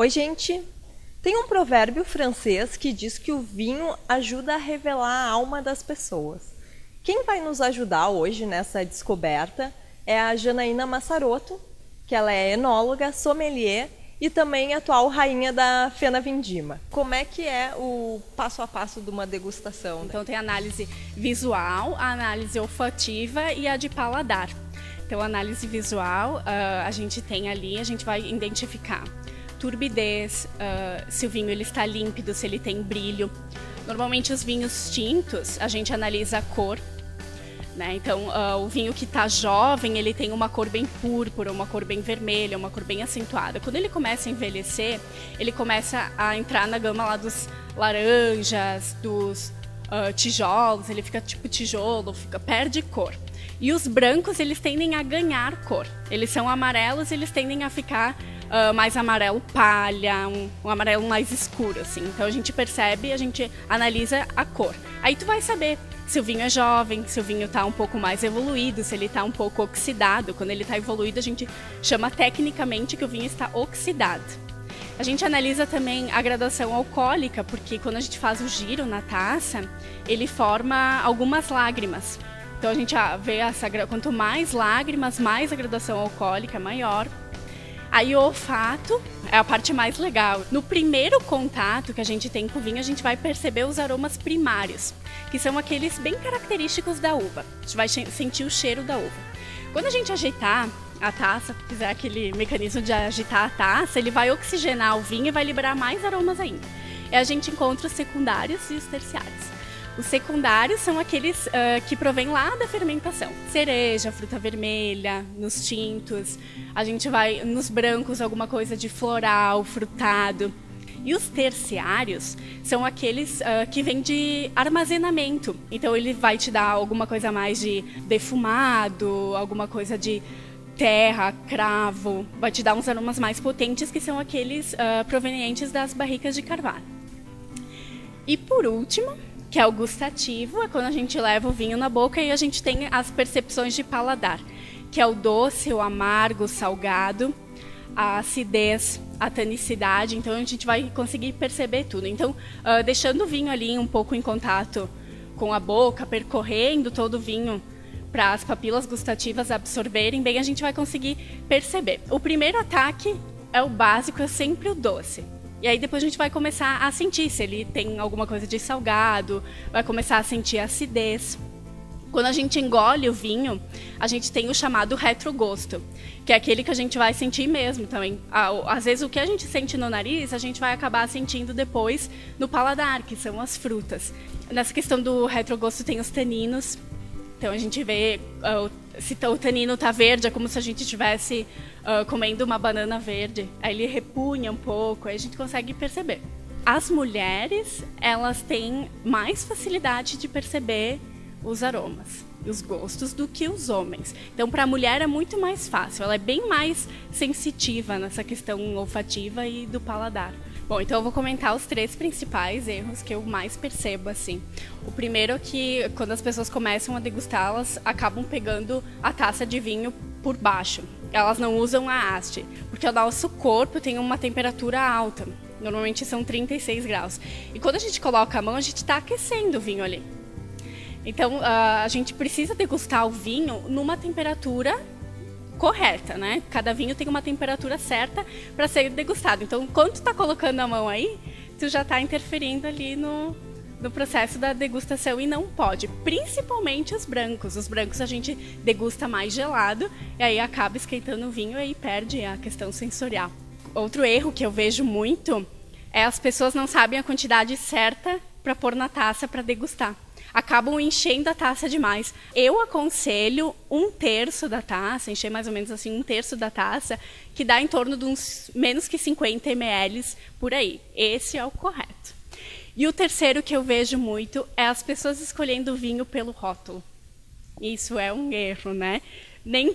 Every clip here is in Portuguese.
Oi, gente! Tem um provérbio francês que diz que o vinho ajuda a revelar a alma das pessoas. Quem vai nos ajudar hoje nessa descoberta é a Janaína Massaroto, que ela é enóloga, sommelier e também atual rainha da Fena Vindima. Como é que é o passo a passo de uma degustação? Então tem a análise visual, a análise olfativa e a de paladar. Então a análise visual, a gente tem ali, a gente vai identificar turbidez, se o vinho ele está límpido, se ele tem brilho. Normalmente os vinhos tintos, a gente analisa a cor, né? Então o vinho que está jovem, ele tem uma cor bem púrpura, uma cor bem vermelha, uma cor bem acentuada. Quando ele começa a envelhecer, ele começa a entrar na gama lá dos laranjas, dos tijolos, ele fica tipo tijolo, perde cor. E os brancos, eles tendem a ganhar cor. Eles são amarelos, eles tendem a ficar mais amarelo palha, um amarelo mais escuro, assim. Então a gente percebe, a gente analisa a cor. Aí tu vai saber se o vinho é jovem, se o vinho está um pouco mais evoluído, se ele está um pouco oxidado. Quando ele está evoluído, a gente chama tecnicamente que o vinho está oxidado. A gente analisa também a graduação alcoólica, porque quando a gente faz o giro na taça, ele forma algumas lágrimas. Então a gente vê quanto mais lágrimas, mais a graduação alcoólica maior. Aí o olfato é a parte mais legal. No primeiro contato que a gente tem com o vinho, a gente vai perceber os aromas primários, que são aqueles bem característicos da uva. A gente vai sentir o cheiro da uva. Quando a gente ajeitar a taça, fizer aquele mecanismo de agitar a taça, ele vai oxigenar o vinho e vai liberar mais aromas ainda. E a gente encontra os secundários e os terciários. Os secundários são aqueles que provêm lá da fermentação. Cereja, fruta vermelha, nos tintos. A gente vai nos brancos, alguma coisa de floral, frutado. E os terciários são aqueles que vêm de armazenamento. Então ele vai te dar alguma coisa mais de defumado, alguma coisa de terra, cravo. Vai te dar uns aromas mais potentes, que são aqueles provenientes das barricas de carvalho. E por último, que é o gustativo, é quando a gente leva o vinho na boca e a gente tem as percepções de paladar, que é o doce, o amargo, o salgado, a acidez, a tanicidade. Então a gente vai conseguir perceber tudo. Então, deixando o vinho ali um pouco em contato com a boca, percorrendo todo o vinho para as papilas gustativas absorverem bem, a gente vai conseguir perceber. O primeiro ataque é o básico, é sempre o doce. E aí depois a gente vai começar a sentir se ele tem alguma coisa de salgado, vai começar a sentir acidez. Quando a gente engole o vinho, a gente tem o chamado retrogosto, que é aquele que a gente vai sentir mesmo também. Às vezes o que a gente sente no nariz, a gente vai acabar sentindo depois no paladar, que são as frutas. Nessa questão do retrogosto tem os taninos. Então a gente vê se o tanino está verde, é como se a gente estivesse comendo uma banana verde. Aí ele repunha um pouco, aí a gente consegue perceber. As mulheres, elas têm mais facilidade de perceber os aromas e os gostos do que os homens. Então para a mulher é muito mais fácil, ela é bem mais sensitiva nessa questão olfativa e do paladar. Bom, então eu vou comentar os 3 principais erros que eu mais percebo, assim. O primeiro é que quando as pessoas começam a degustar, elas acabam pegando a taça de vinho por baixo. Elas não usam a haste, porque o nosso corpo tem uma temperatura alta. Normalmente são 36 graus. E quando a gente coloca a mão, a gente está aquecendo o vinho ali. Então, a gente precisa degustar o vinho numa temperatura correta, né? Cada vinho tem uma temperatura certa para ser degustado. Então, quando tu tá colocando a mão aí, tu já está interferindo ali no processo da degustação e não pode. Principalmente os brancos. Os brancos a gente degusta mais gelado e aí acaba esquentando o vinho e aí perde a questão sensorial. Outro erro que eu vejo muito é as pessoas não sabem a quantidade certa para pôr na taça para degustar. Acabam enchendo a taça demais. Eu aconselho 1/3 da taça, encher mais ou menos assim 1/3 da taça, que dá em torno de uns menos que 50 ml por aí. Esse é o correto. E o terceiro que eu vejo muito é as pessoas escolhendo o vinho pelo rótulo. Isso é um erro, né?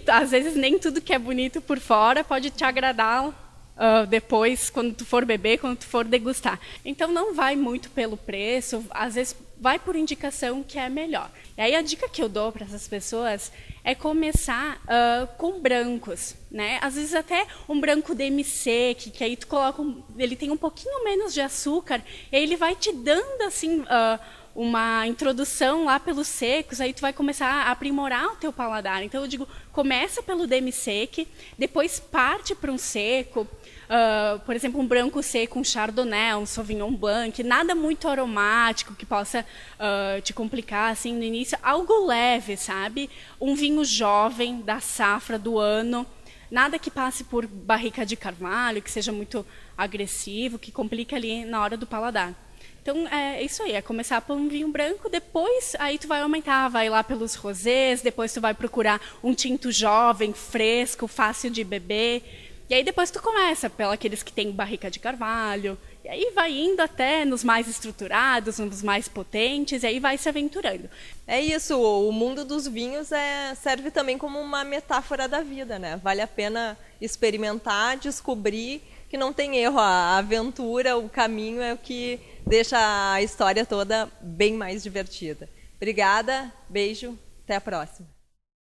Às vezes nem tudo que é bonito por fora pode te agradar depois, quando tu for beber, quando tu for degustar. Então não vai muito pelo preço, às vezes vai por indicação que é melhor. E aí a dica que eu dou para essas pessoas é começar com brancos, né? Às vezes até um branco DMC, que aí tu coloca, ele tem um pouquinho menos de açúcar, e aí ele vai te dando assim uma introdução lá pelos secos, aí tu vai começar a aprimorar o teu paladar. Então eu digo, começa pelo demi-sec, depois parte para um seco, por exemplo, um branco seco, um chardonnay, um sauvignon blanc, nada muito aromático que possa te complicar assim no início, algo leve, sabe? Um vinho jovem da safra do ano, nada que passe por barrica de carvalho, que seja muito agressivo, que complique ali na hora do paladar. Então, é isso aí, é começar por um vinho branco, depois aí tu vai aumentar, vai lá pelos rosés, depois tu vai procurar um tinto jovem, fresco, fácil de beber, e aí depois tu começa pelos que tem barrica de carvalho, e aí vai indo até nos mais estruturados, nos mais potentes, e aí vai se aventurando. É isso, o mundo dos vinhos serve também como uma metáfora da vida, né? Vale a pena experimentar, descobrir que não tem erro, a aventura, o caminho é o que deixa a história toda bem mais divertida. Obrigada, beijo, até a próxima.